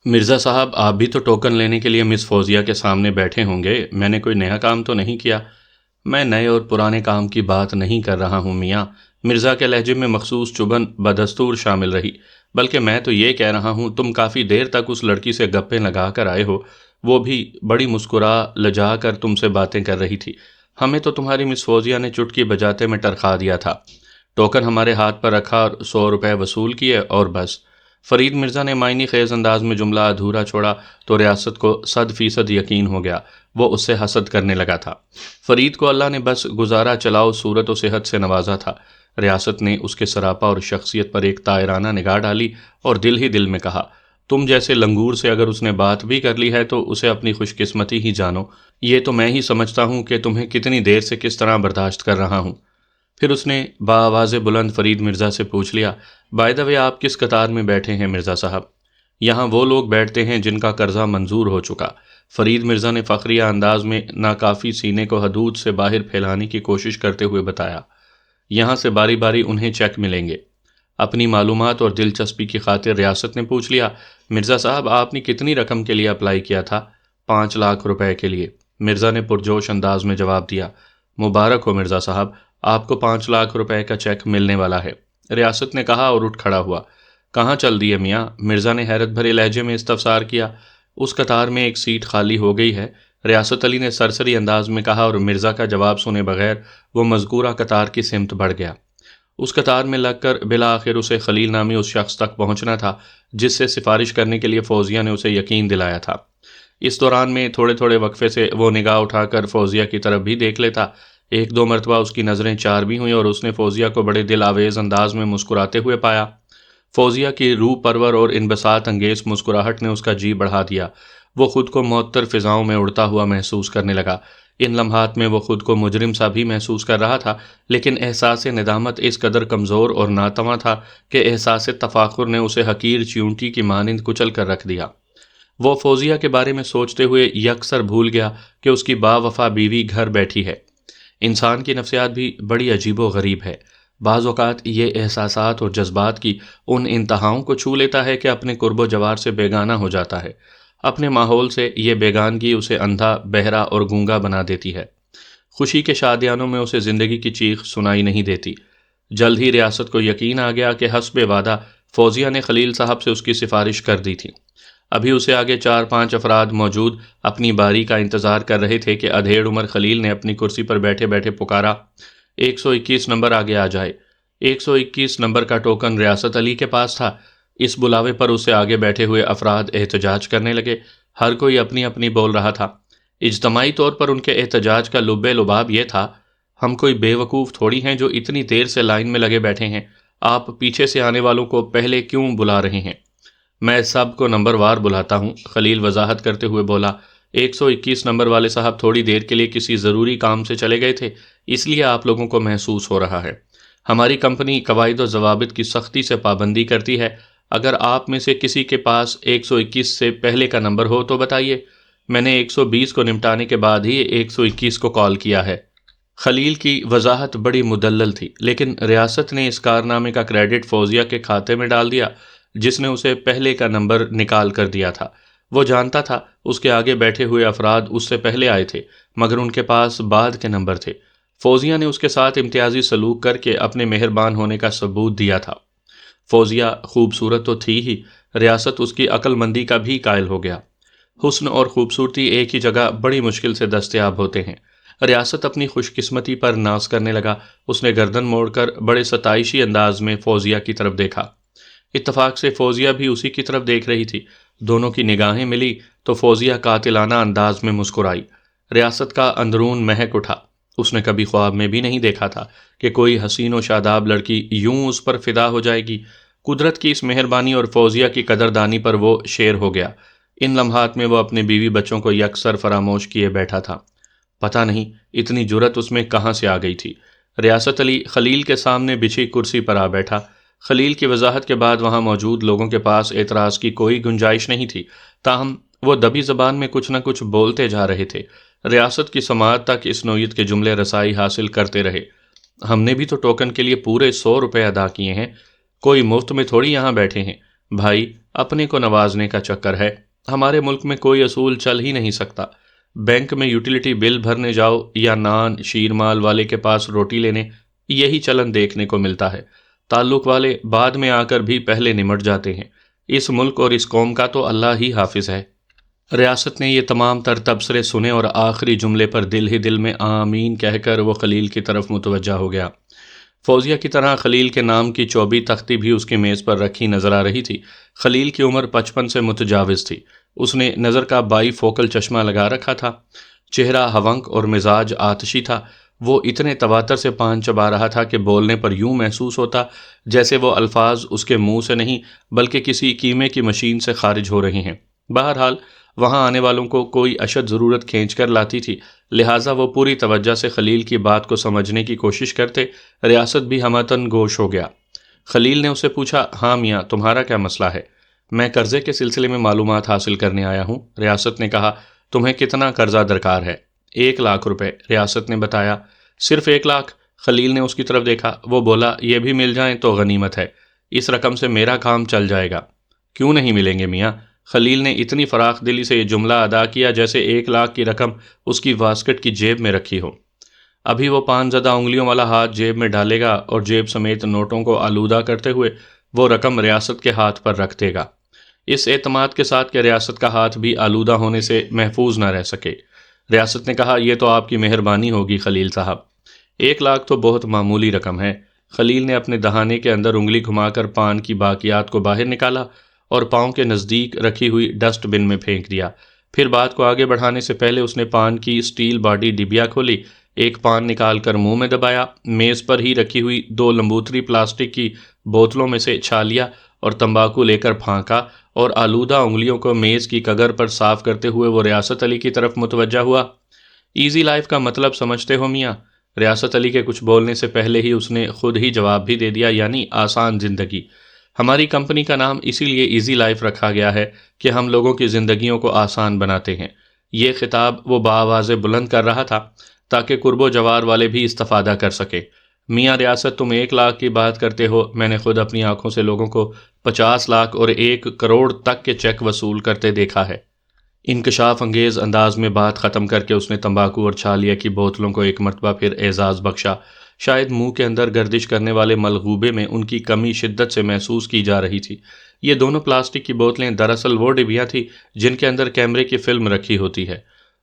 مرزا صاحب آپ بھی تو ٹوکن لینے کے لیے مس فوزیہ کے سامنے بیٹھے ہوں گے، میں نے کوئی نیا کام تو نہیں کیا۔ میں نئے اور پرانے کام کی بات نہیں کر رہا ہوں میاں، مرزا کے لہجے میں مخصوص چبھن بدستور شامل رہی، بلکہ میں تو یہ کہہ رہا ہوں تم کافی دیر تک اس لڑکی سے گپیں لگا کر آئے ہو، وہ بھی بڑی مسکرا لجا کر تم سے باتیں کر رہی تھی۔ ہمیں تو تمہاری مس فوزیہ نے چٹکی بجاتے میں ٹرخا دیا تھا، ٹوکن ہمارے ہاتھ پر رکھا اور 100 روپے وصول کیے اور بس۔ فرید مرزا نے معنی خیز انداز میں جملہ ادھورا چھوڑا تو ریاست کو 100% یقین ہو گیا، وہ اس سے حسد کرنے لگا تھا۔ فرید کو اللہ نے بس گزارا چلاؤ صورت و صحت سے نوازا تھا۔ ریاست نے اس کے سراپا اور شخصیت پر ایک طائرانہ نگاہ ڈالی اور دل ہی دل میں کہا، تم جیسے لنگور سے اگر اس نے بات بھی کر لی ہے تو اسے اپنی خوش قسمتی ہی جانو، یہ تو میں ہی سمجھتا ہوں کہ تمہیں کتنی دیر سے کس طرح برداشت کر رہا ہوں۔ پھر اس نے بآواز بلند فرید مرزا سے پوچھ لیا، بائی دا وے آپ کس قطار میں بیٹھے ہیں مرزا صاحب؟ یہاں وہ لوگ بیٹھتے ہیں جن کا قرضہ منظور ہو چکا، فرید مرزا نے فخریہ انداز میں ناکافی سینے کو حدود سے باہر پھیلانے کی کوشش کرتے ہوئے بتایا۔ یہاں سے باری باری انہیں چیک ملیں گے۔ اپنی معلومات اور دلچسپی کی خاطر ریاست نے پوچھ لیا، مرزا صاحب آپ نے کتنی رقم کے لیے اپلائی کیا تھا؟ 5 لاکھ روپے کے لیے، مرزا نے پرجوش انداز میں جواب دیا۔ مبارک ہو مرزا صاحب، آپ کو 5 لاکھ روپے کا چیک ملنے والا ہے، ریاست نے کہا اور اٹھ کھڑا ہوا۔ کہاں چل دیے میاں؟ مرزا نے حیرت بھرے لہجے میں استفسار کیا۔ اس قطار میں ایک سیٹ خالی ہو گئی ہے، ریاست علی نے سرسری انداز میں کہا اور مرزا کا جواب سنے بغیر وہ مذکورہ قطار کی سمت بڑھ گیا۔ اس قطار میں لگ کر بالآخر اسے خلیل نامی اس شخص تک پہنچنا تھا جس سے سفارش کرنے کے لیے فوزیہ نے اسے یقین دلایا تھا۔ اس دوران میں تھوڑے تھوڑے وقفے سے وہ نگاہ اٹھا کر فوزیہ کی طرف بھی دیکھ لیتا، 1 2 مرتبہ اس کی نظریں چار بھی ہوئیں اور اس نے فوزیہ کو بڑے دل آویز انداز میں مسکراتے ہوئے پایا۔ فوزیہ کی روح پرور اور انبساط انگیز مسکراہٹ نے اس کا جی بڑھا دیا، وہ خود کو معطر فضاؤں میں اڑتا ہوا محسوس کرنے لگا۔ ان لمحات میں وہ خود کو مجرم سا بھی محسوس کر رہا تھا، لیکن احساس ندامت اس قدر کمزور اور ناتواں تھا کہ احساس تفاخر نے اسے حقیر چیونٹی کی مانند کچل کر رکھ دیا۔ وہ فوزیہ کے بارے میں سوچتے ہوئے یکسر بھول گیا کہ اس کی با وفا بیوی گھر بیٹھی ہے۔ انسان کی نفسیات بھی بڑی عجیب و غریب ہے، بعض اوقات یہ احساسات اور جذبات کی ان انتہاؤں کو چھو لیتا ہے کہ اپنے قرب و جوار سے بیگانہ ہو جاتا ہے۔ اپنے ماحول سے یہ بیگانگی اسے اندھا، بہرا اور گونگا بنا دیتی ہے۔ خوشی کے شادیانوں میں اسے زندگی کی چیخ سنائی نہیں دیتی۔ جلد ہی ریاست کو یقین آ گیا کہ حسب وعدہ فوزیہ نے خلیل صاحب سے اس کی سفارش کر دی تھی۔ ابھی اسے آگے 4 5 افراد موجود اپنی باری کا انتظار کر رہے تھے کہ ادھیڑ عمر خلیل نے اپنی کرسی پر بیٹھے بیٹھے پکارا، 121 نمبر آگے آ جائے۔ 121 نمبر کا ٹوکن ریاست علی کے پاس تھا۔ اس بلاوے پر اسے آگے بیٹھے ہوئے افراد احتجاج کرنے لگے، ہر کوئی اپنی اپنی بول رہا تھا۔ اجتماعی طور پر ان کے احتجاج کا لب لباب یہ تھا، ہم کوئی بے وقوف تھوڑی ہیں جو اتنی دیر سے لائن میں لگے بیٹھے ہیں، آپ پیچھے سے آنے والوں کو پہلے کیوں بلا رہے ہیں؟ میں سب کو نمبر وار بلاتا ہوں، خلیل وضاحت کرتے ہوئے بولا۔ 121 نمبر والے صاحب تھوڑی دیر کے لیے کسی ضروری کام سے چلے گئے تھے، اس لیے آپ لوگوں کو محسوس ہو رہا ہے۔ ہماری کمپنی قواعد و ضوابط کی سختی سے پابندی کرتی ہے، اگر آپ میں سے کسی کے پاس 121 سے پہلے کا نمبر ہو تو بتائیے، میں نے 120 کو نمٹانے کے بعد ہی 121 کو کال کیا ہے۔ خلیل کی وضاحت بڑی مدلل تھی، لیکن ریاست نے اس کارنامے کا کریڈٹ فوزیہ کے کھاتے میں ڈال دیا جس نے اسے پہلے کا نمبر نکال کر دیا تھا۔ وہ جانتا تھا اس کے آگے بیٹھے ہوئے افراد اس سے پہلے آئے تھے، مگر ان کے پاس بعد کے نمبر تھے۔ فوزیہ نے اس کے ساتھ امتیازی سلوک کر کے اپنے مہربان ہونے کا ثبوت دیا تھا۔ فوزیہ خوبصورت تو تھی ہی، ریاست اس کی عقل مندی کا بھی قائل ہو گیا۔ حسن اور خوبصورتی ایک ہی جگہ بڑی مشکل سے دستیاب ہوتے ہیں۔ ریاست اپنی خوش قسمتی پر ناز کرنے لگا، اس نے گردن موڑ کر بڑے ستائشی انداز میں فوزیہ کی طرف دیکھا۔ اتفاق سے فوزیہ بھی اسی کی طرف دیکھ رہی تھی، دونوں کی نگاہیں ملی تو فوزیہ قاتلانہ انداز میں مسکرائی۔ ریاست کا اندرون مہک اٹھا، اس نے کبھی خواب میں بھی نہیں دیکھا تھا کہ کوئی حسین و شاداب لڑکی یوں اس پر فدا ہو جائے گی۔ قدرت کی اس مہربانی اور فوزیہ کی قدردانی پر وہ شیر ہو گیا۔ ان لمحات میں وہ اپنے بیوی بچوں کو یکسر فراموش کیے بیٹھا تھا۔ پتہ نہیں اتنی جرت اس میں کہاں سے آ گئی تھی۔ ریاست علی خلیل کے سامنے بچھی کرسی پر آ بیٹھا۔ خلیل کی وضاحت کے بعد وہاں موجود لوگوں کے پاس اعتراض کی کوئی گنجائش نہیں تھی، تاہم وہ دبی زبان میں کچھ نہ کچھ بولتے جا رہے تھے۔ ریاست کی سماعت تک اس نوعیت کے جملے رسائی حاصل کرتے رہے۔ ہم نے بھی تو ٹوکن کے لیے پورے 100 روپے ادا کیے ہیں، کوئی مفت میں تھوڑی یہاں بیٹھے ہیں۔ بھائی اپنے کو نوازنے کا چکر ہے۔ ہمارے ملک میں کوئی اصول چل ہی نہیں سکتا۔ بینک میں یوٹیلیٹی بل بھرنے جاؤ یا نان شیر مال والے کے پاس روٹی لینے، یہی چلن دیکھنے کو ملتا ہے۔ تعلق والے بعد میں آ کر بھی پہلے نمٹ جاتے ہیں۔ اس ملک اور اس قوم کا تو اللہ ہی حافظ ہے۔ ریاست نے یہ تمام تر تبصرے سنے اور آخری جملے پر دل ہی دل میں آمین کہہ کر وہ خلیل کی طرف متوجہ ہو گیا۔ فوزیہ کی طرح خلیل کے نام کی چوبی تختی بھی اس کی میز پر رکھی نظر آ رہی تھی۔ خلیل کی عمر 55 سے متجاوز تھی۔ اس نے نظر کا بائی فوکل چشمہ لگا رکھا تھا، چہرہ ہونک اور مزاج آتشی تھا۔ وہ اتنے تواتر سے پان چبا رہا تھا کہ بولنے پر یوں محسوس ہوتا جیسے وہ الفاظ اس کے منہ سے نہیں بلکہ کسی کیمے کی مشین سے خارج ہو رہے ہیں۔ بہرحال وہاں آنے والوں کو کوئی اشد ضرورت کھینچ کر لاتی تھی، لہٰذا وہ پوری توجہ سے خلیل کی بات کو سمجھنے کی کوشش کرتے۔ ریاست بھی ہمتن گوش ہو گیا۔ خلیل نے اسے پوچھا، ہاں میاں، تمہارا کیا مسئلہ ہے؟ میں قرضے کے سلسلے میں معلومات حاصل کرنے آیا ہوں۔ ریاست نے کہا، تمہیں کتنا قرضہ درکار ہے؟ 1,00,000 روپے، ریاست نے بتایا۔ صرف 1,00,000؟ خلیل نے اس کی طرف دیکھا۔ وہ بولا، یہ بھی مل جائیں تو غنیمت ہے، اس رقم سے میرا کام چل جائے گا۔ کیوں نہیں ملیں گے میاں؟ خلیل نے اتنی فراخ دلی سے یہ جملہ ادا کیا جیسے 1,00,000 کی رقم اس کی واسکٹ کی جیب میں رکھی ہو۔ ابھی وہ پان زدہ انگلیوں والا ہاتھ جیب میں ڈالے گا اور جیب سمیت نوٹوں کو آلودہ کرتے ہوئے وہ رقم ریاست کے ہاتھ پر رکھ دے گا، اس اعتماد کے ساتھ کہ ریاست کا ہاتھ بھی آلودہ ہونے سے محفوظ نہ رہ سکے۔ ریاست نے کہا، یہ تو آپ کی مہربانی ہوگی خلیل صاحب، 1,00,000 تو بہت معمولی رقم ہے۔ خلیل نے اپنے دہانے کے اندر انگلی گھما کر پان کی باقیات کو باہر نکالا اور پاؤں کے نزدیک رکھی ہوئی ڈسٹ بن میں پھینک دیا۔ پھر بات کو آگے بڑھانے سے پہلے اس نے پان کی سٹیل باڈی ڈبیا کھولی، ایک پان نکال کر منہ میں دبایا، میز پر ہی رکھی ہوئی 2 لمبوتری پلاسٹک کی بوتلوں میں سے چھالیا اور تمباکو لے کر پھانکا اور آلودہ انگلیوں کو میز کی کگر پر صاف کرتے ہوئے وہ ریاست علی کی طرف متوجہ ہوا۔ ایزی لائف کا مطلب سمجھتے ہو میاں؟ ریاست علی کے کچھ بولنے سے پہلے ہی اس نے خود ہی جواب بھی دے دیا، یعنی آسان زندگی۔ ہماری کمپنی کا نام اسی لیے ایزی لائف رکھا گیا ہے کہ ہم لوگوں کی زندگیوں کو آسان بناتے ہیں۔ یہ خطاب وہ بآواز بلند کر رہا تھا تاکہ قرب و جوار والے بھی استفادہ کر سکے۔ میاں ریاست، تم 1,00,000 کی بات کرتے ہو، میں نے خود اپنی آنکھوں سے لوگوں کو 50 لاکھ اور 1 کروڑ تک کے چیک وصول کرتے دیکھا ہے۔ انکشاف انگیز انداز میں بات ختم کر کے اس نے تمباکو اور چھالیا کی بوتلوں کو ایک مرتبہ پھر اعزاز بخشا۔ شاید منہ کے اندر گردش کرنے والے ملغوبے میں ان کی کمی شدت سے محسوس کی جا رہی تھی۔ یہ دونوں پلاسٹک کی بوتلیں دراصل وہ ڈبیاں تھیں جن کے اندر کیمرے کی فلم رکھی ہوتی ہے۔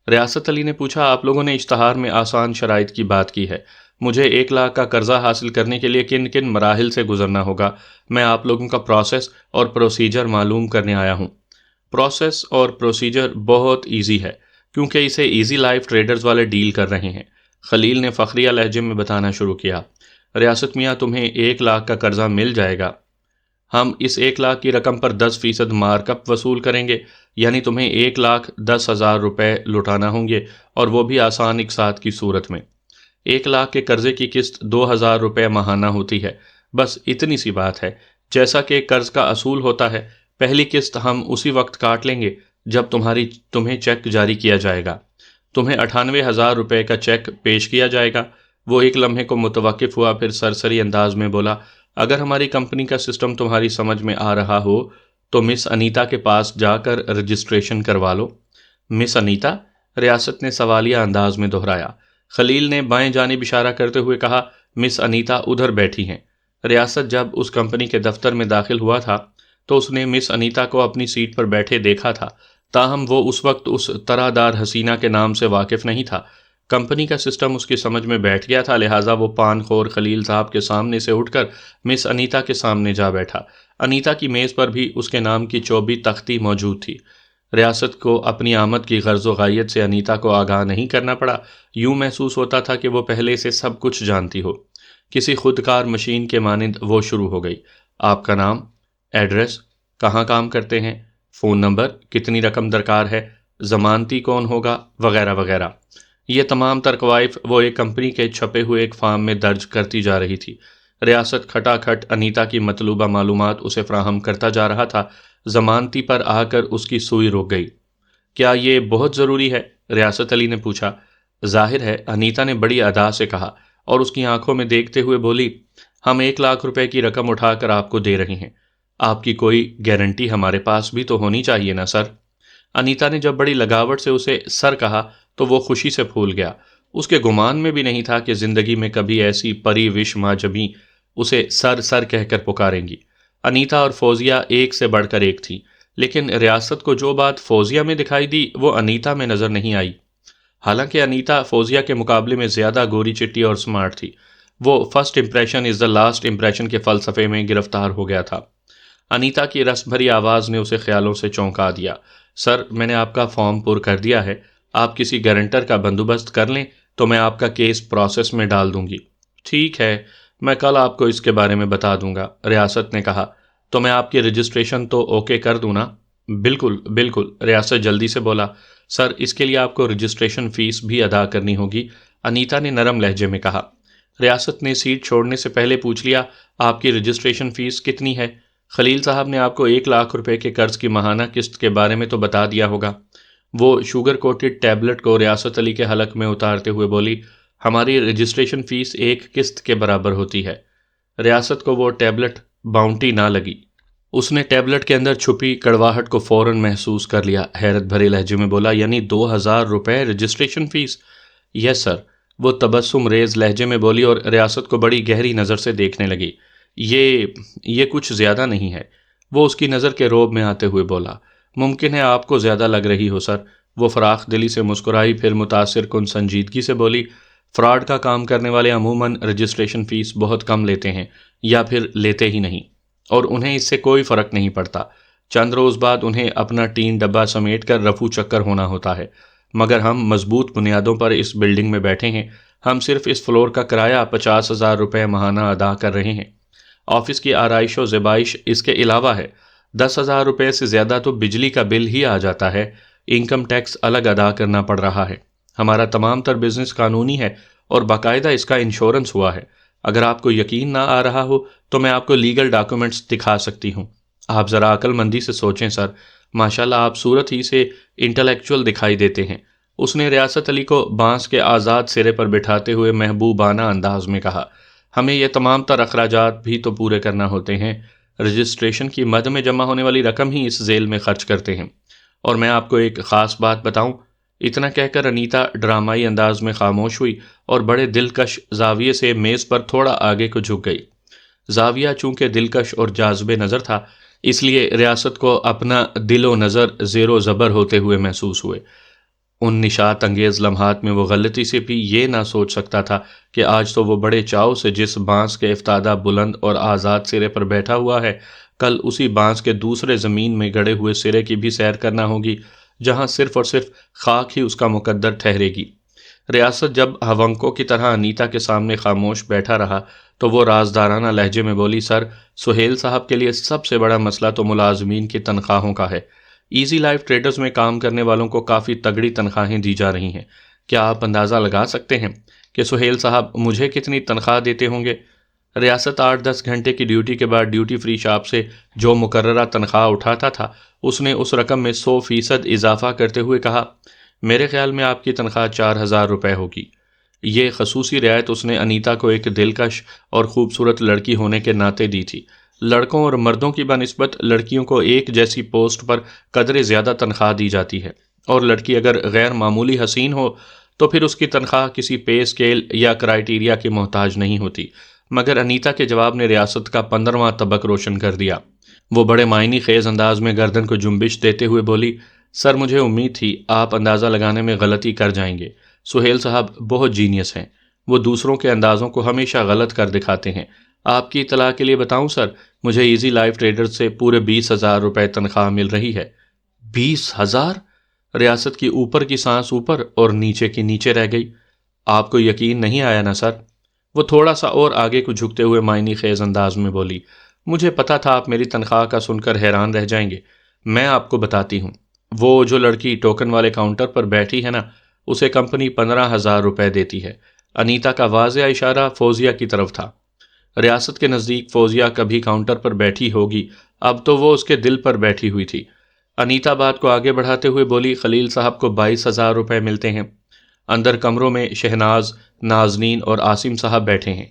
ریاست علی نے پوچھا، آپ لوگوں نے اشتہار میں آسان شرائط کی بات کی ہے، مجھے 1,00,000 کا قرضہ حاصل کرنے کے لیے کن کن مراحل سے گزرنا ہوگا؟ میں آپ لوگوں کا پروسیس اور پروسیجر معلوم کرنے آیا ہوں۔ پروسیس اور پروسیجر بہت ایزی ہے کیونکہ اسے ایزی لائف ٹریڈرز والے ڈیل کر رہے ہیں، خلیل نے فخریہ لہجے میں بتانا شروع کیا۔ ریاست میاں، تمہیں 1,00,000 کا قرضہ مل جائے گا۔ ہم اس 1,00,000 کی رقم پر 10% مارک اپ وصول کریں گے، یعنی تمہیں 1,10,000 روپے لوٹانا ہوں گے، اور وہ بھی آسان اقساط کی صورت میں۔ 1,00,000 کے قرضے کی قسط 2,000 روپے ماہانہ ہوتی ہے، بس اتنی سی بات ہے۔ جیسا کہ قرض کا اصول ہوتا ہے، پہلی قسط ہم اسی وقت کاٹ لیں گے جب تمہیں چیک جاری کیا جائے گا۔ تمہیں 98,000 روپے کا چیک پیش کیا جائے گا۔ وہ ایک لمحے کو متوقف ہوا، پھر سرسری انداز میں بولا، اگر ہماری کمپنی کا سسٹم تمہاری سمجھ میں آ رہا ہو تو مس انیتا کے پاس جا کر رجسٹریشن کروا لو۔ مس انیتا؟ ریاست نے سوالیہ انداز میں دہرایا۔ خلیل نے بائیں جانب اشارہ کرتے ہوئے کہا، مس انیتا ادھر بیٹھی ہیں۔ ریاست جب اس کمپنی کے دفتر میں داخل ہوا تھا تو اس نے مس انیتا کو اپنی سیٹ پر بیٹھے دیکھا تھا، تاہم وہ اس وقت اس طرح دار حسینہ کے نام سے واقف نہیں تھا۔ کمپنی کا سسٹم اس کی سمجھ میں بیٹھ گیا تھا، لہٰذا وہ پان خور خلیل صاحب کے سامنے سے اٹھ کر مس انیتا کے سامنے جا بیٹھا۔ انیتا کی میز پر بھی اس کے نام کی 24 تختی موجود تھی۔ ریاست کو اپنی آمد کی غرض و غایت سے انیتا کو آگاہ نہیں کرنا پڑا، یوں محسوس ہوتا تھا کہ وہ پہلے سے سب کچھ جانتی ہو۔ کسی خودکار مشین کے مانند وہ شروع ہو گئی، آپ کا نام، ایڈریس، کہاں کام کرتے ہیں، فون نمبر، کتنی رقم درکار ہے، ضمانتی کون ہوگا، وغیرہ وغیرہ۔ یہ تمام تر قوائف وہ ایک کمپنی کے چھپے ہوئے ایک فارم میں درج کرتی جا رہی تھی۔ ریاست کھٹا کھٹ انیتا کی مطلوبہ معلومات اسے فراہم کرتا جا رہا تھا۔ ضمانتی پر آ کر اس کی سوئی رک گئی۔ کیا یہ بہت ضروری ہے؟ ریاست علی نے پوچھا۔ ظاہر ہے، انیتا نے بڑی ادا سے کہا اور اس کی آنکھوں میں دیکھتے ہوئے بولی، ہم 1,00,000 روپے کی رقم اٹھا کر آپ کو دے رہے ہیں۔ آپ کی کوئی گارنٹی ہمارے پاس بھی تو ہونی چاہیے نا سر۔ انیتا نے جب بڑی لگاوٹ سے اسے سر کہا تو وہ خوشی سے پھول گیا۔ اس کے گمان میں بھی نہیں تھا کہ زندگی میں کبھی ایسی پری وش ماں جبیں اسے سر سر کہہ کر پکاریں گی۔ انیتا اور فوزیہ ایک سے بڑھ کر ایک تھی، لیکن ریاست کو جو بات فوزیہ میں دکھائی دی وہ انیتا میں نظر نہیں آئی۔ حالانکہ انیتا فوزیہ کے مقابلے میں زیادہ گوری چٹی اور سمارٹ تھی، وہ first impression is the last impression کے فلسفے میں گرفتار ہو گیا تھا۔ انیتا کی رس بھری آواز نے اسے خیالوں سے چونکا دیا۔ سر، میں نے آپ کا فارم پر کر دیا ہے، آپ کسی گارنٹر کا بندوبست کر لیں تو میں آپ کا کیس پروسیس میں ڈال دوں گی۔ ٹھیک ہے، میں کل آپ کو اس کے بارے میں بتا دوں گا، ریاست نے کہا۔ تو میں آپ کی رجسٹریشن تو اوکے کر دوں نا؟ بالکل بالکل، ریاست جلدی سے بولا۔ سر، اس کے لیے آپ کو رجسٹریشن فیس بھی ادا کرنی ہوگی، انیتا نے نرم لہجے میں کہا۔ ریاست نے سیٹ چھوڑنے سے پہلے پوچھ لیا، آپ کی رجسٹریشن فیس کتنی ہے؟ خلیل صاحب نے آپ کو 1,00,000 روپے کے قرض کی ماہانہ قسط کے بارے میں تو بتا دیا ہوگا۔ وہ شوگر کوٹڈ ٹیبلٹ کو ریاست علی کے حلق میں اتارتے ہوئے بولی، ہماری رجسٹریشن فیس ایک قسط کے برابر ہوتی ہے۔ ریاست کو وہ ٹیبلٹ باؤنٹی نہ لگی۔ اس نے ٹیبلٹ کے اندر چھپی کڑواہٹ کو فوراً محسوس کر لیا، حیرت بھرے لہجے میں بولا، یعنی 2,000 روپے رجسٹریشن فیس؟ یس سر، وہ تبسم ریز لہجے میں بولی اور ریاست کو بڑی گہری نظر سے دیکھنے لگی۔ یہ کچھ زیادہ نہیں ہے، وہ اس کی نظر کے روب میں آتے ہوئے بولا۔ ممکن ہے آپ کو زیادہ لگ رہی ہو سر، وہ فراخ دلی سے مسکرائی، پھر متاثر کن سنجیدگی سے بولی، فراڈ کا کام کرنے والے عموماً رجسٹریشن فیس بہت کم لیتے ہیں یا پھر لیتے ہی نہیں، اور انہیں اس سے کوئی فرق نہیں پڑتا۔ چند روز بعد انہیں اپنا ٹین ڈبہ سمیٹ کر رفو چکر ہونا ہوتا ہے، مگر ہم مضبوط بنیادوں پر اس بلڈنگ میں بیٹھے ہیں۔ ہم صرف اس فلور کا کرایہ 50,000 روپے ماہانہ ادا کر رہے ہیں۔ آفس کی آرائش و زیبائش اس کے علاوہ ہے۔ 10,000 روپے سے زیادہ تو بجلی کا بل ہی آ جاتا ہے، انکم ٹیکس الگ ادا کرنا پڑ رہا ہے۔ ہمارا تمام تر بزنس قانونی ہے اور باقاعدہ اس کا انشورنس ہوا ہے۔ اگر آپ کو یقین نہ آ رہا ہو تو میں آپ کو لیگل ڈاکومنٹس دکھا سکتی ہوں۔ آپ ذرا عقل مندی سے سوچیں سر، ماشاءاللہ آپ صورت ہی سے انٹلیکچوئل دکھائی دیتے ہیں۔ اس نے ریاست علی کو بانس کے آزاد سرے پر بٹھاتے ہوئے محبوبانہ انداز میں کہا، ہمیں یہ تمام تر اخراجات بھی تو پورے کرنا ہوتے ہیں، رجسٹریشن کی مد میں جمع ہونے والی رقم ہی اس ذیل میں خرچ کرتے ہیں۔ اور میں آپ کو ایک خاص بات بتاؤں؟ اتنا کہہ کر انیتا ڈرامائی انداز میں خاموش ہوئی اور بڑے دلکش زاویے سے میز پر تھوڑا آگے کو جھک گئی۔ زاویہ چونکہ دلکش اور جاذب نظر تھا، اس لیے ریاست کو اپنا دل و نظر زیر و زبر ہوتے ہوئے محسوس ہوئے۔ ان نشاط انگیز لمحات میں وہ غلطی سے بھی یہ نہ سوچ سکتا تھا کہ آج تو وہ بڑے چاؤ سے جس بانس کے افتادہ بلند اور آزاد سرے پر بیٹھا ہوا ہے، کل اسی بانس کے دوسرے زمین میں گڑے ہوئے سرے کی بھی سیر کرنا ہوگی، جہاں صرف اور صرف خاک ہی اس کا مقدر ٹھہرے گی۔ ریاست جب ہونکوں کی طرح انیتا کے سامنے خاموش بیٹھا رہا تو وہ رازدارانہ لہجے میں بولی، سر، سہیل صاحب کے لیے سب سے بڑا مسئلہ تو ملازمین کی تنخواہوں کا ہے۔ ایزی لائف ٹریڈرز میں کام کرنے والوں کو کافی تگڑی تنخواہیں دی جا رہی ہیں۔ کیا آپ اندازہ لگا سکتے ہیں کہ سہیل صاحب مجھے کتنی تنخواہ دیتے ہوں گے؟ ریاست 8-10 گھنٹے کی ڈیوٹی کے بعد ڈیوٹی فری شاپ سے جو مقررہ تنخواہ اٹھاتا تھا، اس نے اس رقم میں 100% اضافہ کرتے ہوئے کہا، میرے خیال میں آپ کی تنخواہ 4,000 روپے ہوگی۔ یہ خصوصی رعایت اس نے انیتا کو ایک دلکش اور خوبصورت لڑکی ہونے کے ناطے دی تھی۔ لڑکوں اور مردوں کی بنسبت لڑکیوں کو ایک جیسی پوسٹ پر قدرے زیادہ تنخواہ دی جاتی ہے، اور لڑکی اگر غیر معمولی حسین ہو تو پھر اس کی تنخواہ کسی پے اسکیل یا کرائیٹیریا کی محتاج نہیں ہوتی۔ مگر انیتا کے جواب نے ریاست کا 15واں طبق روشن کر دیا۔ وہ بڑے معنی خیز انداز میں گردن کو جنبش دیتے ہوئے بولی، سر، مجھے امید تھی آپ اندازہ لگانے میں غلطی کر جائیں گے۔ سہیل صاحب بہت جینیس ہیں، وہ دوسروں کے اندازوں کو ہمیشہ غلط کر دکھاتے ہیں۔ آپ کی اطلاع کے لیے بتاؤں سر، مجھے ایزی لائف ٹریڈر سے پورے 20,000 روپے تنخواہ مل رہی ہے۔ 20,000؟ ریاست کی اوپر کی سانس اوپر اور نیچے کی نیچے رہ گئی۔ آپ کو یقین نہیں آیا نا سر؟ وہ تھوڑا سا اور آگے کو جھکتے ہوئے معنی خیز انداز میں بولی، مجھے پتا تھا آپ میری تنخواہ کا سن کر حیران رہ جائیں گے۔ میں آپ کو بتاتی ہوں، وہ جو لڑکی ٹوکن والے کاؤنٹر پر بیٹھی ہے نا، اسے کمپنی 15,000 روپے دیتی ہے۔ انیتا کا واضح اشارہ فوزیہ کی طرف تھا۔ ریاست کے نزدیک فوزیہ کبھی کاؤنٹر پر بیٹھی ہوگی، اب تو وہ اس کے دل پر بیٹھی ہوئی تھی۔ انیتا بات کو آگے بڑھاتے ہوئے بولی، خلیل صاحب کو 22,000 روپے ملتے ہیں۔ اندر کمروں میں شہناز، نازنین اور عاصم صاحب بیٹھے ہیں۔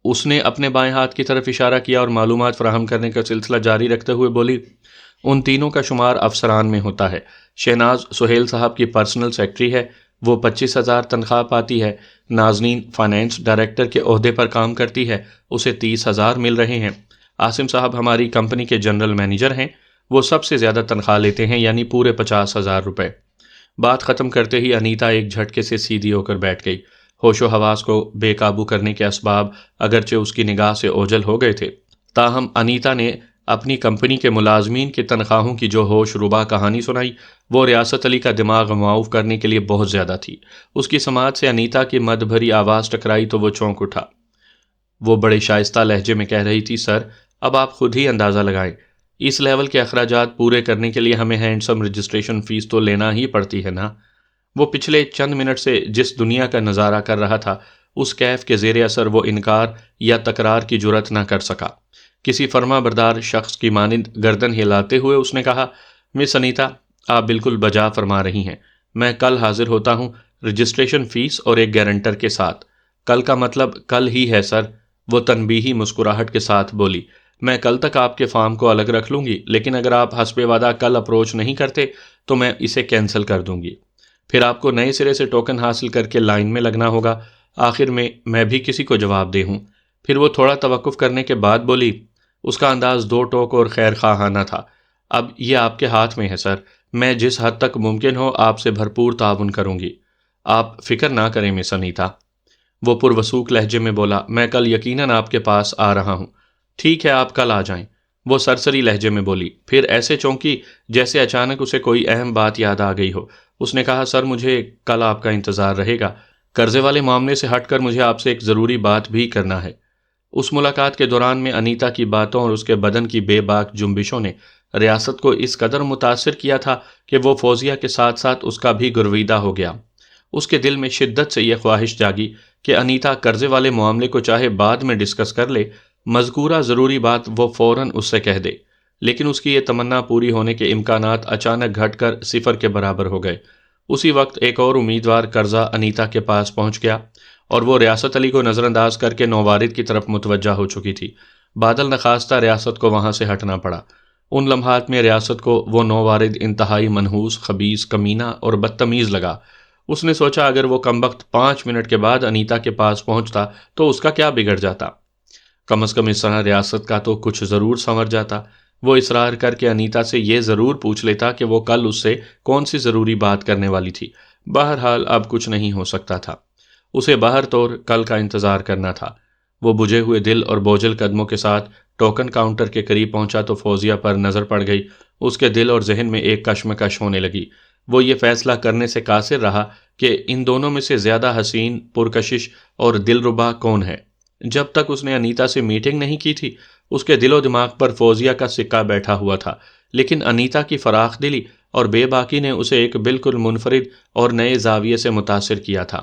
اس نے اپنے بائیں ہاتھ کی طرف اشارہ کیا اور معلومات فراہم کرنے کا سلسلہ جاری رکھتے ہوئے بولی، ان تینوں کا شمار افسران میں ہوتا ہے۔ شہناز سہیل صاحب کی پرسنل سیکرٹری ہے، وہ 25,000 تنخواہ پاتی ہے۔ نازنین فائنینس ڈائریکٹر کے عہدے پر کام کرتی ہے، اسے 30,000 مل رہے ہیں۔ عاصم صاحب ہماری کمپنی کے جنرل مینیجر ہیں، وہ سب سے زیادہ تنخواہ لیتے ہیں، یعنی پورے 50,000 روپے۔ بات ختم کرتے ہی انیتا ایک جھٹکے سے سیدھی ہو کر بیٹھ گئی۔ ہوش و حواس کو بے قابو کرنے کے اسباب اگرچہ اس کی نگاہ سے اوجھل ہو گئے تھے، تاہم انیتا نے اپنی کمپنی کے ملازمین کی تنخواہوں کی جو ہوش ربا کہانی سنائی، وہ ریاست علی کا دماغ معاف کرنے کے لیے بہت زیادہ تھی۔ اس کی سماعت سے انیتا کی مد بھری آواز ٹکرائی تو وہ چونک اٹھا۔ وہ بڑے شائستہ لہجے میں کہہ رہی تھی، سر اب آپ خود ہی اندازہ لگائیں، اس لیول کے اخراجات پورے کرنے کے لیے ہمیں ہینڈسم رجسٹریشن فیس تو لینا ہی پڑتی ہے نا۔ وہ پچھلے چند منٹ سے جس دنیا کا نظارہ کر رہا تھا، اس کیف کے زیر اثر وہ انکار یا تکرار کی جرات نہ کر سکا۔ کسی فرما بردار شخص کی مانند گردن ہلاتے ہوئے اس نے کہا، مس انیتا، آپ بالکل بجا فرما رہی ہیں، میں کل حاضر ہوتا ہوں، رجسٹریشن فیس اور ایک گارنٹر کے ساتھ۔ کل کا مطلب کل ہی ہے سر، وہ تنبیہی مسکراہٹ کے ساتھ بولی۔ میں کل تک آپ کے فارم کو الگ رکھ لوں گی، لیکن اگر آپ حسب وعدہ کل اپروچ نہیں کرتے تو میں اسے کینسل کر دوں گی۔ پھر آپ کو نئے سرے سے ٹوکن حاصل کر کے لائن میں لگنا ہوگا، آخر میں بھی کسی کو جواب دہ ہوں۔ پھر وہ تھوڑا توقف کرنے کے بعد بولی، اس کا انداز دو ٹوک اور خیر خواہانہ تھا، اب یہ آپ کے ہاتھ میں ہے سر، میں جس حد تک ممکن ہو آپ سے بھرپور تعاون کروں گی، آپ فکر نہ کریں مس انیتا۔ وہ پروسوک لہجے میں بولا، میں کل یقیناً آپ کے پاس آ رہا ہوں۔ ٹھیک ہے، آپ کل آ جائیں، وہ سرسری لہجے میں بولی، پھر ایسے چونکی جیسے اچانک اسے کوئی اہم بات یاد آ گئی ہو۔ اس نے کہا، سر مجھے کل آپ کا انتظار رہے گا، قرضے والے معاملے سے ہٹ کر مجھے آپ سے ایک ضروری بات بھی کرنا ہے۔ اس ملاقات کے دوران میں انیتا کی باتوں اور اس کے بدن کی بے باک جنبشوں نے ریاست کو اس قدر متاثر کیا تھا کہ وہ فوزیہ کے ساتھ ساتھ اس کا بھی گرویدہ ہو گیا۔ اس کے دل میں شدت سے یہ خواہش جاگی کہ انیتا قرضے والے معاملے کو چاہے بعد میں ڈسکس کر لے، مذکورہ ضروری بات وہ فوراً اس سے کہہ دے، لیکن اس کی یہ تمنا پوری ہونے کے امکانات اچانک گھٹ کر صفر کے برابر ہو گئے۔ اسی وقت ایک اور امیدوار قرضہ انیتا کے پاس پہنچ گیا اور وہ ریاست علی کو نظر انداز کر کے نووارد کی طرف متوجہ ہو چکی تھی۔ بادل نخواستہ ریاست کو وہاں سے ہٹنا پڑا۔ ان لمحات میں ریاست کو وہ نووارد انتہائی منحوس، خبیث، کمینہ اور بدتمیز لگا۔ اس نے سوچا اگر وہ کمبخت 5 منٹ کے بعد انیتا کے پاس پہنچتا تو اس کا کیا بگڑ جاتا؟ کم از کم اس طرح ریاست کا تو کچھ ضرور سنور جاتا۔ وہ اصرار کر کے انیتا سے یہ ضرور پوچھ لیتا کہ وہ کل اس سے کون سی ضروری بات کرنے والی تھی۔ بہرحال اب کچھ نہیں ہو سکتا تھا، اسے باہر طور کل کا انتظار کرنا تھا۔ وہ بجھے ہوئے دل اور بوجھل قدموں کے ساتھ ٹوکن کاؤنٹر کے قریب پہنچا تو فوزیہ پر نظر پڑ گئی۔ اس کے دل اور ذہن میں ایک کشمکش ہونے لگی۔ وہ یہ فیصلہ کرنے سے قاصر رہا کہ ان دونوں میں سے زیادہ حسین، پرکشش اور دلربا کون ہے۔ جب تک اس نے انیتا سے میٹنگ نہیں کی تھی، اس کے دل و دماغ پر فوزیہ کا سکہ بیٹھا ہوا تھا، لیکن انیتا کی فراخ دلی اور بے باکی نے اسے ایک بالکل منفرد اور نئے زاویے سے متاثر کیا تھا۔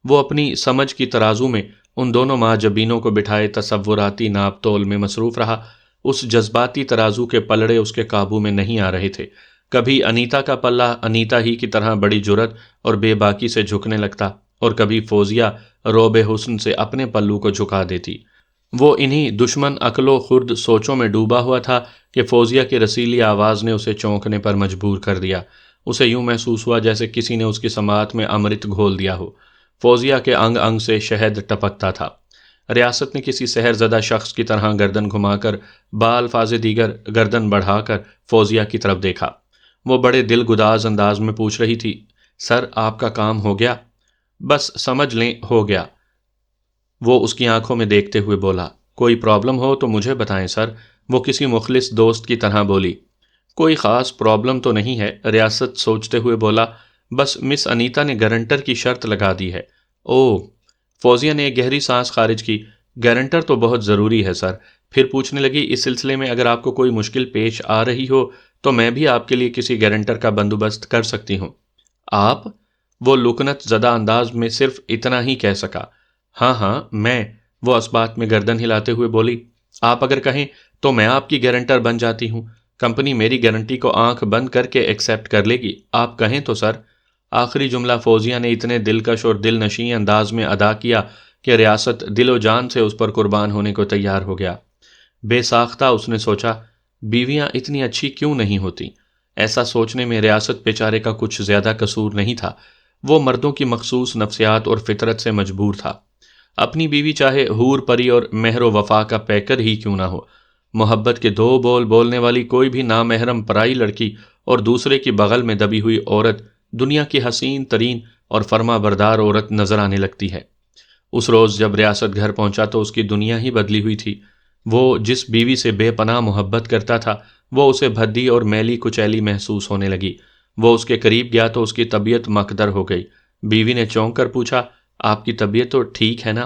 وہ اپنی سمجھ کی ترازو میں ان دونوں ماجبینوں کو بٹھائے تصوراتی ناپ تول میں مصروف رہا۔ اس جذباتی ترازو کے پلڑے اس کے قابو میں نہیں آ رہے تھے۔ کبھی انیتا کا پلہ انیتا ہی کی طرح بڑی جرت اور بے باکی سے جھکنے لگتا، اور کبھی فوزیہ روب حسن سے اپنے پلو کو جھکا دیتی۔ وہ انہی دشمن عقل و خرد سوچوں میں ڈوبا ہوا تھا کہ فوزیہ کی رسیلی آواز نے اسے چونکنے پر مجبور کر دیا۔ اسے یوں محسوس ہوا جیسے کسی نے اس کی سماعت میں امرت گھول دیا ہو۔ فوزیہ کے انگ انگ سے شہد ٹپکتا تھا۔ ریاست نے کسی سحر زدہ شخص کی طرح گردن گھما کر بالفاظ دیگر گردن بڑھا کر فوزیہ کی طرف دیکھا۔ وہ بڑے دل گداز انداز میں پوچھ رہی تھی، سر آپ کا کام ہو گیا؟ بس سمجھ لیں ہو گیا، وہ اس کی آنکھوں میں دیکھتے ہوئے بولا۔ کوئی پرابلم ہو تو مجھے بتائیں سر، وہ کسی مخلص دوست کی طرح بولی۔ کوئی خاص پرابلم تو نہیں ہے، ریاست سوچتے ہوئے بولا، بس مس انیتا نے گارنٹر کی شرط لگا دی ہے۔ اوہ، فوزیہ نے ایک گہری سانس خارج کی۔ گارنٹر تو بہت ضروری ہے سر۔ پھر پوچھنے لگی، اس سلسلے میں اگر آپ کو کوئی مشکل پیش آ رہی ہو تو میں بھی آپ کے لیے کسی گارنٹر کا بندوبست کر سکتی ہوں۔ آپ؟ وہ لکنت زدہ انداز میں صرف اتنا ہی کہہ سکا۔ ہاں میں، وہ اس بات میں گردن ہلاتے ہوئے بولی، آپ اگر کہیں تو میں آپ کی گارنٹر بن جاتی ہوں۔ کمپنی میری گارنٹی کو آنکھ بند کر کے ایکسیپٹ کر لے گی، آپ کہیں تو سر۔ آخری جملہ فوزیہ نے اتنے دلکش اور دل نشیں انداز میں ادا کیا کہ ریاست دل و جان سے اس پر قربان ہونے کو تیار ہو گیا۔ بے ساختہ اس نے سوچا، بیویاں اتنی اچھی کیوں نہیں ہوتی؟ ایسا سوچنے میں ریاست بیچارے کا کچھ زیادہ قصور نہیں تھا، وہ مردوں کی مخصوص نفسیات اور فطرت سے مجبور تھا۔ اپنی بیوی چاہے حور پری اور مہر و وفا کا پیکر ہی کیوں نہ ہو، محبت کے دو بول بولنے والی کوئی بھی نامحرم پرائی لڑکی اور دوسرے کی بغل میں دبی ہوئی عورت دنیا کی حسین ترین اور فرما بردار عورت نظر آنے لگتی ہے۔ اس روز جب ریاست گھر پہنچا تو اس کی دنیا ہی بدلی ہوئی تھی۔ وہ جس بیوی سے بے پناہ محبت کرتا تھا وہ اسے بھدی اور میلی کچیلی محسوس ہونے لگی۔ وہ اس کے قریب گیا تو اس کی طبیعت مکدر ہو گئی۔ بیوی نے چونک کر پوچھا، آپ کی طبیعت تو ٹھیک ہے نا؟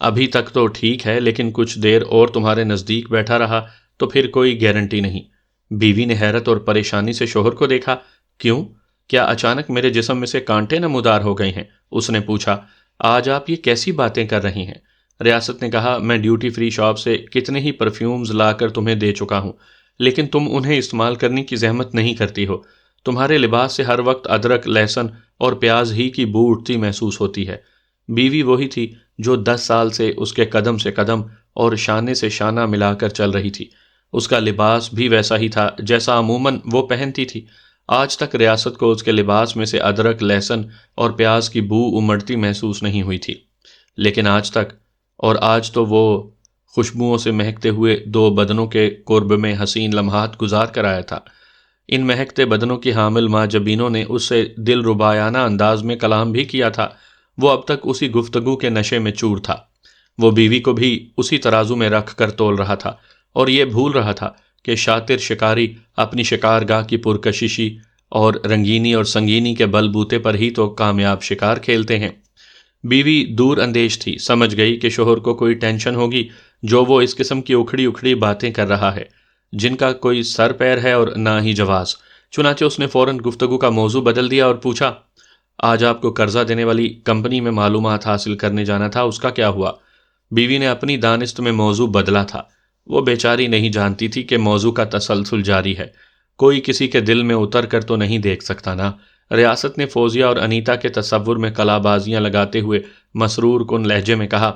ابھی تک تو ٹھیک ہے، لیکن کچھ دیر اور تمہارے نزدیک بیٹھا رہا تو پھر کوئی گارنٹی نہیں۔ بیوی نے حیرت اور پریشانی سے شوہر کو دیکھا۔ کیوں؟ کیا اچانک میرے جسم میں سے کانٹے نمودار ہو گئے ہیں؟ اس نے پوچھا۔ آج آپ یہ کیسی باتیں کر رہی ہیں؟ ریاست نے کہا، میں ڈیوٹی فری شاپ سے کتنے ہی پرفیومز لا کر تمہیں دے چکا ہوں، لیکن تم انہیں استعمال کرنے کی زحمت نہیں کرتی ہو۔ تمہارے لباس سے ہر وقت ادرک، لہسن اور پیاز ہی کی بو اٹھتی محسوس ہوتی ہے۔ بیوی وہی تھی جو 10 سال سے اس کے قدم سے قدم اور شانے سے شانہ ملا کر چل رہی تھی۔ اس کا لباس بھی ویسا ہی تھا جیسا عموماً وہ پہنتی تھی۔ آج تک ریاست کو اس کے لباس میں سے ادرک، لہسن اور پیاز کی بو امڑتی محسوس نہیں ہوئی تھی، لیکن آج تو وہ خوشبوؤں سے مہکتے ہوئے 2 بدنوں کے قرب میں حسین لمحات گزار کر آیا تھا۔ ان مہکتے بدنوں کی حامل ماں جبینوں نے اس سے دل ربایانہ انداز میں کلام بھی کیا تھا۔ وہ اب تک اسی گفتگو کے نشے میں چور تھا۔ وہ بیوی کو بھی اسی ترازو میں رکھ کر تول رہا تھا اور یہ بھول رہا تھا کہ شاطر شکاری اپنی شکارگاہ کی پرکششی اور رنگینی اور سنگینی کے بل بوتے پر ہی تو کامیاب شکار کھیلتے ہیں۔ بیوی دور اندیش تھی، سمجھ گئی کہ شوہر کو کوئی ٹینشن ہوگی جو وہ اس قسم کی اکھڑی اکھڑی باتیں کر رہا ہے جن کا کوئی سر پیر ہے اور نہ ہی جواز۔ چنانچہ اس نے فوراً گفتگو کا موضوع بدل دیا اور پوچھا، آج آپ کو قرضہ دینے والی کمپنی میں معلومات حاصل کرنے جانا تھا، اس کا کیا ہوا؟ بیوی نے اپنی دانست میں موضوع بدلا تھا۔ وہ بیچاری نہیں جانتی تھی کہ موضوع کا تسلسل جاری ہے، کوئی کسی کے دل میں اتر کر تو نہیں دیکھ سکتا نا۔ ریاست نے فوزیہ اور انیتا کے تصور میں کلا بازیاں لگاتے ہوئے مسرور کن لہجے میں کہا،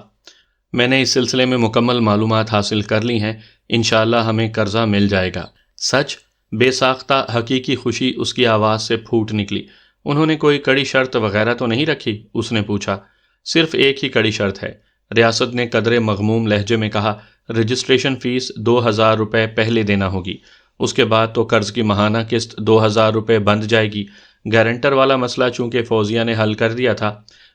میں نے اس سلسلے میں مکمل معلومات حاصل کر لی ہیں، انشاءاللہ ہمیں قرضہ مل جائے گا۔ سچ؟ بے ساختہ حقیقی خوشی اس کی آواز سے پھوٹ نکلی۔ انہوں نے کوئی کڑی شرط وغیرہ تو نہیں رکھی؟ اس نے پوچھا۔ صرف ایک ہی کڑی شرط ہے، ریاست نے قدرے مغموم لہجے میں کہا، رجسٹریشن فیس 2000 روپے پہلے دینا ہوگی، اس کے بعد تو قرض کی ماہانہ قسط 2000 روپے بند جائے گی۔ گارنٹر والا مسئلہ چونکہ فوزیہ نے حل کر دیا تھا،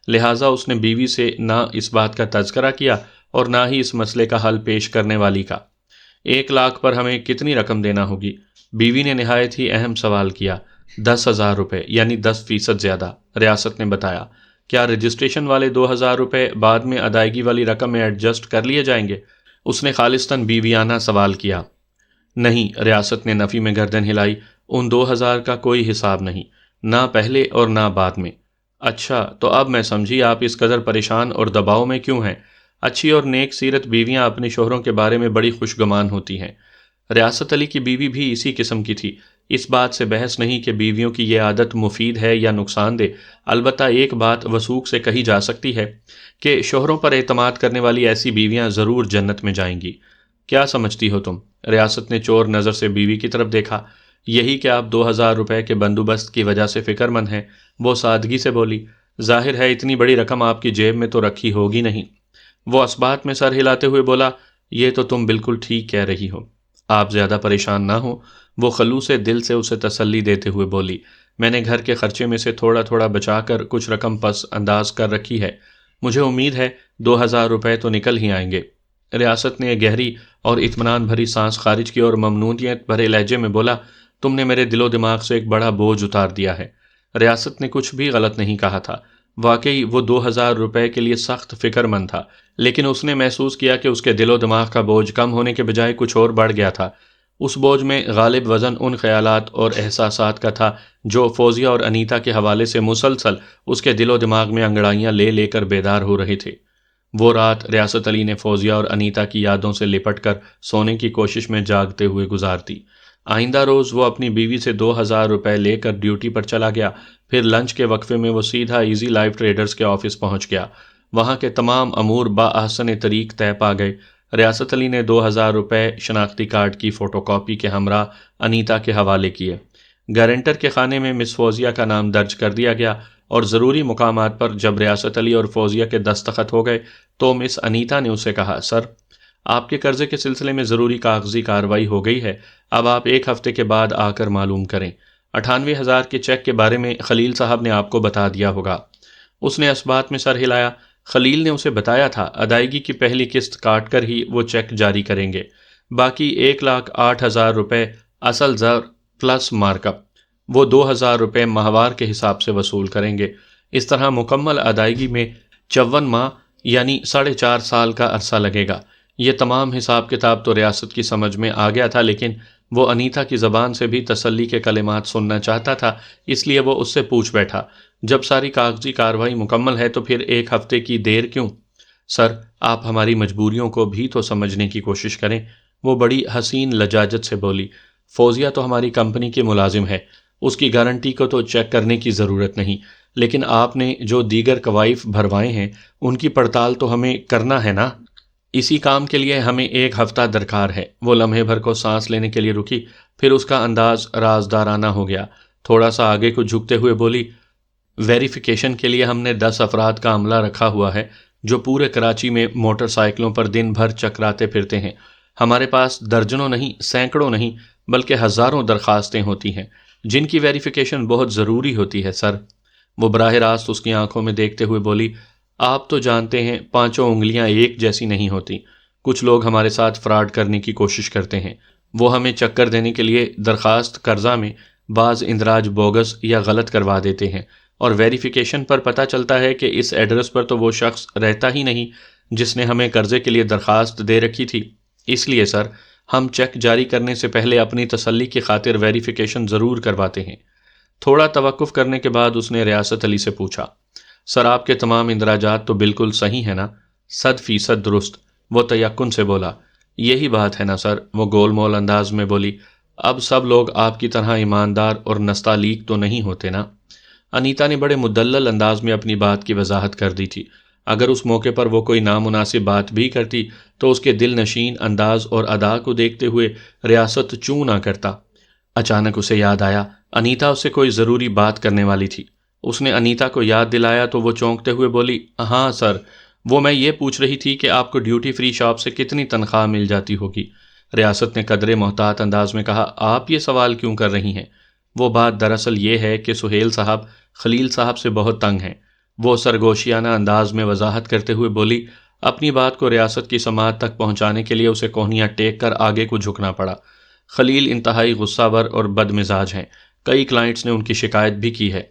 لہٰذا اس نے بیوی سے نہ اس بات کا تذکرہ کیا اور نہ ہی اس مسئلے کا حل پیش کرنے والی کا۔ 1 لاکھ پر ہمیں کتنی رقم دینا ہوگی؟ بیوی نے نہایت ہی اہم سوال کیا۔ 10,000 روپے، یعنی 10% زیادہ، ریاست نے بتایا۔ کیا رجسٹریشن والے 2000 روپے بعد میں ادائیگی والی رقم میں ایڈجسٹ کر لیے جائیں گے؟ اس نے خالصتاً بیویانہ سوال کیا۔ نہیں، ریاست نے نفی میں گردن ہلائی، ان 2000 کا کوئی حساب نہیں، نہ پہلے اور نہ بعد میں۔ اچھا، تو اب میں سمجھی آپ اس قدر پریشان اور دباؤ میں کیوں ہیں۔ اچھی اور نیک سیرت بیویاں اپنے شوہروں کے بارے میں بڑی خوشگمان ہوتی ہیں۔ ریاست علی کی بیوی بھی اسی قسم کی تھی۔ اس بات سے بحث نہیں کہ بیویوں کی یہ عادت مفید ہے یا نقصان دہ، البتہ ایک بات وثوق سے کہی جا سکتی ہے کہ شوہروں پر اعتماد کرنے والی ایسی بیویاں ضرور جنت میں جائیں گی۔ کیا سمجھتی ہو تم؟ ریاست نے چور نظر سے بیوی کی طرف دیکھا۔ یہی کہ آپ 2000 روپے کے بندوبست کی وجہ سے فکر مند ہیں، وہ سادگی سے بولی۔ ظاہر ہے اتنی بڑی رقم آپ کی جیب میں تو رکھی ہوگی نہیں۔ وہ اثبات میں سر ہلاتے ہوئے بولا، یہ تو تم بالکل ٹھیک کہہ رہی ہو، آپ زیادہ پریشان نہ ہو۔ وہ خلوص دل سے اسے تسلی دیتے ہوئے بولی، میں نے گھر کے خرچے میں سے تھوڑا تھوڑا بچا کر کچھ رقم پس انداز کر رکھی ہے، مجھے امید ہے 2000 روپے تو نکل ہی آئیں گے۔ ریاست نے گہری اور اطمینان بھری سانس خارج کی اور ممنونیت بھرے لہجے میں بولا، تم نے میرے دل و دماغ سے ایک بڑا بوجھ اتار دیا ہے۔ ریاست نے کچھ بھی غلط نہیں کہا تھا، واقعی وہ 2000 روپے کے لیے سخت فکر مند تھا، لیکن اس نے محسوس کیا کہ اس کے دل و دماغ کا بوجھ کم ہونے کے بجائے کچھ اور بڑھ گیا تھا۔ اس بوجھ میں غالب وزن ان خیالات اور احساسات کا تھا جو فوزیہ اور انیتا کے حوالے سے مسلسل اس کے دل و دماغ میں انگڑائیاں لے لے کر بیدار ہو رہے تھے۔ وہ رات ریاست علی نے فوزیہ اور انیتا کی یادوں سے لپٹ کر سونے کی کوشش میں جاگتے ہوئے گزار دی۔ آئندہ روز وہ اپنی بیوی سے 2000 روپے لے کر ڈیوٹی پر چلا گیا۔ پھر لنچ کے وقفے میں وہ سیدھا ایزی لائف ٹریڈرز کے آفس پہنچ گیا وہاں کے تمام امور باحسن طریق طے پا گئے۔ ریاست علی نے 2000 روپے شناختی کارڈ کی فوٹو کاپی کے ہمراہ انیتا کے حوالے کیے۔ گارنٹر کے خانے میں مس فوزیہ کا نام درج کر دیا گیا اور ضروری مقامات پر جب ریاست علی اور فوزیہ کے دستخط ہو گئے تو مس انیتا نے اسے کہا، سر، آپ کے قرضے کے سلسلے میں ضروری کاغذی کارروائی ہو گئی ہے، اب آپ 1 ہفتے کے بعد آ کر معلوم کریں۔ 98,000 کے چیک کے بارے میں خلیل صاحب نے آپ کو بتا دیا ہوگا۔ اس نے اسبات میں سر ہلایا۔ خلیل نے اسے بتایا تھا ادائیگی کی پہلی قسط کاٹ کر ہی وہ چیک جاری کریں گے، باقی 1,08,000 روپے اصل زر پلس مارک اپ وہ 2,000 روپے ماہوار کے حساب سے وصول کریں گے۔ اس طرح مکمل ادائیگی میں 54 ماہ یعنی 4.5 سال کا عرصہ لگے گا۔ یہ تمام حساب کتاب تو ریاست کی سمجھ میں آ گیا تھا، لیکن وہ انیتا کی زبان سے بھی تسلی کے کلمات سننا چاہتا تھا، اس لیے وہ اس سے پوچھ بیٹھا، جب ساری کاغذی کارروائی مکمل ہے تو پھر 1 ہفتے کی دیر کیوں؟ سر، آپ ہماری مجبوریوں کو بھی تو سمجھنے کی کوشش کریں، وہ بڑی حسین لجاجت سے بولی۔ فوزیہ تو ہماری کمپنی کی ملازم ہے، اس کی گارنٹی کو تو چیک کرنے کی ضرورت نہیں، لیکن آپ نے جو دیگر کوائف بھروائے ہیں ان کی پڑتال تو ہمیں کرنا ہے نا۔ اسی کام کے لیے ہمیں 1 ہفتہ درکار ہے۔ وہ لمحے بھر کو سانس لینے کے لیے رکی، پھر اس کا انداز رازدارانہ ہو گیا، تھوڑا سا آگے کو جھکتے ہوئے بولی، ویریفیکیشن کے لیے ہم نے 10 افراد کا عملہ رکھا ہوا ہے جو پورے کراچی میں موٹر سائیکلوں پر دن بھر چکراتے پھرتے ہیں۔ ہمارے پاس درجنوں نہیں، سینکڑوں نہیں، بلکہ ہزاروں درخواستیں ہوتی ہیں جن کی ویریفیکیشن بہت ضروری ہوتی ہے سر۔ وہ براہ راست اس کی آنکھوں میں دیکھتے ہوئے بولی، آپ تو جانتے ہیں 5 انگلیاں ایک جیسی نہیں ہوتی، کچھ لوگ ہمارے ساتھ فراڈ کرنے کی کوشش کرتے ہیں، وہ ہمیں چکر دینے کے لیے درخواست قرضہ میں بعض اندراج بوگس یا غلط کروا دیتے ہیں، اور ویریفیکیشن پر پتہ چلتا ہے کہ اس ایڈریس پر تو وہ شخص رہتا ہی نہیں جس نے ہمیں قرضے کے لیے درخواست دے رکھی تھی۔ اس لیے سر، ہم چیک جاری کرنے سے پہلے اپنی تسلی کی خاطر ویریفیکیشن ضرور کرواتے ہیں۔ تھوڑا توقف کرنے کے بعد اس نے ریاست علی سے پوچھا، سر، آپ کے تمام اندراجات تو بالکل صحیح ہیں نا؟ 100% درست، وہ تیقن سے بولا۔ یہی بات ہے نا سر، وہ گول مول انداز میں بولی، اب سب لوگ آپ کی طرح ایماندار اور نستعلیق تو نہیں ہوتے نا۔ انیتا نے بڑے مدلل انداز میں اپنی بات کی وضاحت کر دی تھی۔ اگر اس موقع پر وہ کوئی نامناسب بات بھی کرتی تو اس کے دل نشین انداز اور ادا کو دیکھتے ہوئے ریاست چوں نہ کرتا۔ اچانک اسے یاد آیا انیتا اس سے کوئی ضروری بات کرنے والی تھی۔ اس نے انیتا کو یاد دلایا تو وہ چونکتے ہوئے بولی، ہاں سر، وہ میں یہ پوچھ رہی تھی کہ آپ کو ڈیوٹی فری شاپ سے کتنی تنخواہ مل جاتی ہوگی؟ ریاست نے قدرے محتاط انداز میں کہا، آپ یہ سوال کیوں کر رہی ہیں؟ وہ بات دراصل یہ ہے کہ سہیل صاحب خلیل صاحب سے بہت تنگ ہیں۔ وہ سرگوشیانہ انداز میں وضاحت کرتے ہوئے بولی۔ اپنی بات کو ریاست کی سماعت تک پہنچانے کے لیے اسے کوہنیاں ٹیک کر آگے کو جھکنا پڑا۔ خلیل انتہائی غصہ ور اور بد مزاج ہیں، کئی کلائنٹس نے ان کی شکایت بھی کی ہے۔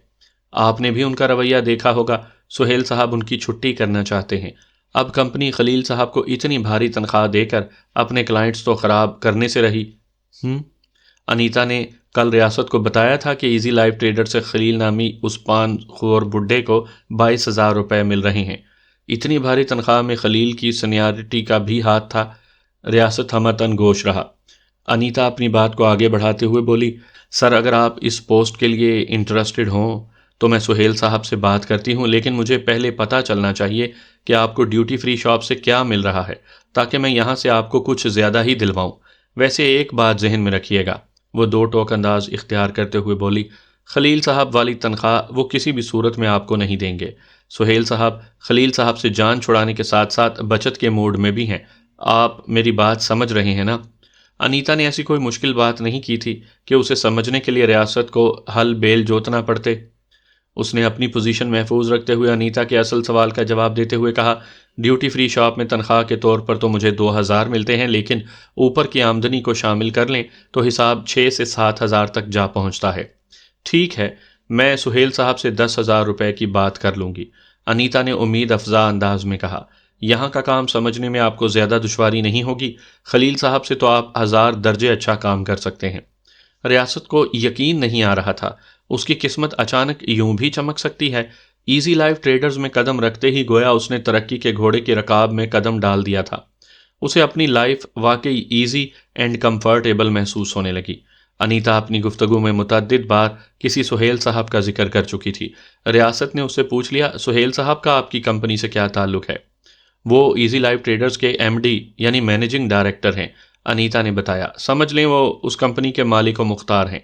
آپ نے بھی ان کا رویہ دیکھا ہوگا، سہیل صاحب ان کی چھٹی کرنا چاہتے ہیں۔ اب کمپنی خلیل صاحب کو اتنی بھاری تنخواہ دے کر اپنے کلائنٹس تو خراب کرنے سے رہی۔ انیتا نے کل ریاست کو بتایا تھا کہ ایزی لائف ٹریڈر سے خلیل نامی اس پان خور بڈھے کو 22,000 روپے مل رہے ہیں۔ اتنی بھاری تنخواہ میں خلیل کی سینیارٹی کا بھی ہاتھ تھا۔ ریاست ہمتن گوش رہا۔ انیتا اپنی بات کو آگے بڑھاتے ہوئے بولی، سر، اگر آپ اس پوسٹ کے لیے انٹرسٹڈ ہوں تو میں سہیل صاحب سے بات کرتی ہوں، لیکن مجھے پہلے پتہ چلنا چاہیے کہ آپ کو ڈیوٹی فری شاپ سے کیا مل رہا ہے، تاکہ میں یہاں سے آپ کو کچھ زیادہ ہی دلواؤں۔ ویسے ایک بات ذہن میں رکھیے گا، وہ 2 ٹوک انداز اختیار کرتے ہوئے بولی، خلیل صاحب والی تنخواہ وہ کسی بھی صورت میں آپ کو نہیں دیں گے۔ سہیل صاحب خلیل صاحب سے جان چھڑانے کے ساتھ ساتھ بچت کے موڈ میں بھی ہیں، آپ میری بات سمجھ رہے ہیں نا؟ انیتا نے ایسی کوئی مشکل بات نہیں کی تھی کہ اسے سمجھنے کے لیے ریاست کو ہل بیل جوتنا پڑتے۔ اس نے اپنی پوزیشن محفوظ رکھتے ہوئے انیتا کے اصل سوال کا جواب دیتے ہوئے کہا، ڈیوٹی فری شاپ میں تنخواہ کے طور پر تو مجھے 2,000 ملتے ہیں، لیکن اوپر کی آمدنی کو شامل کر لیں تو حساب 6 سے 7,000 تک جا پہنچتا ہے۔ ٹھیک ہے، میں سہیل صاحب سے 10,000 روپے کی بات کر لوں گی، انیتا نے امید افزا انداز میں کہا۔ یہاں کا کام سمجھنے میں آپ کو زیادہ دشواری نہیں ہوگی، خلیل صاحب سے تو آپ 1000 درجے اچھا کام کر سکتے ہیں۔ ریاست کو یقین نہیں آ رہا تھا، اس کی قسمت اچانک یوں بھی چمک سکتی ہے۔ ایزی لائف ٹریڈرز میں قدم رکھتے ہی گویا اس نے ترقی کے گھوڑے کے رکاب میں قدم ڈال دیا تھا۔ اسے اپنی لائف واقعی ایزی اینڈ کمفرٹیبل محسوس ہونے لگی۔ انیتا اپنی گفتگو میں متعدد بار کسی سہیل صاحب کا ذکر کر چکی تھی۔ ریاست نے اس سے پوچھ لیا، سہیل صاحب کا آپ کی کمپنی سے کیا تعلق ہے؟ وہ ایزی لائف ٹریڈرز کے ایم ڈی یعنی مینیجنگ ڈائریکٹر ہیں، انیتا نے بتایا۔ سمجھ لیں وہ اس کمپنی کے مالک و مختار ہیں۔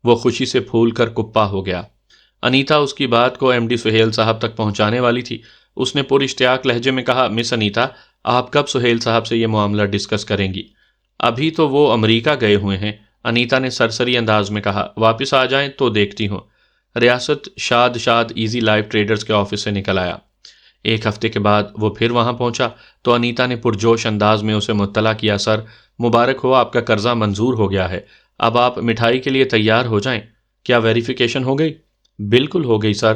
وہ خوشی سے پھول کر کپا ہو گیا۔ انیتا اس کی بات کو ایم ڈی سہیل صاحب تک پہنچانے والی تھی۔ اس نے پر اشتیاق لہجے میں کہا، مس انیتا، آپ کب سہیل صاحب سے یہ معاملہ ڈسکس کریں گی؟ ابھی تو وہ امریکہ گئے ہوئے ہیں، انیتا نے سرسری انداز میں کہا۔ واپس آ جائیں تو دیکھتی ہوں۔ ریاست شاد شاد ایزی لائف ٹریڈرز کے آفس سے نکل آیا۔ ایک ہفتے کے بعد وہ پھر وہاں پہنچا تو انیتا نے پرجوش انداز میں اسے مطلع کیا، سر مبارک ہو، آپ کا قرضہ منظور ہو گیا ہے، اب آپ مٹھائی کے لیے تیار ہو جائیں۔ کیا ویریفیکیشن ہو گئی؟ بالکل ہو گئی سر،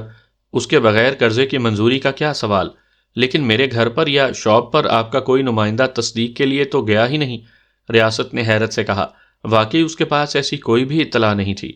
اس کے بغیر قرضے کی منظوری کا کیا سوال؟ لیکن میرے گھر پر یا شاپ پر آپ کا کوئی نمائندہ تصدیق کے لیے تو گیا ہی نہیں، ریاست نے حیرت سے کہا۔ واقعی اس کے پاس ایسی کوئی بھی اطلاع نہیں تھی۔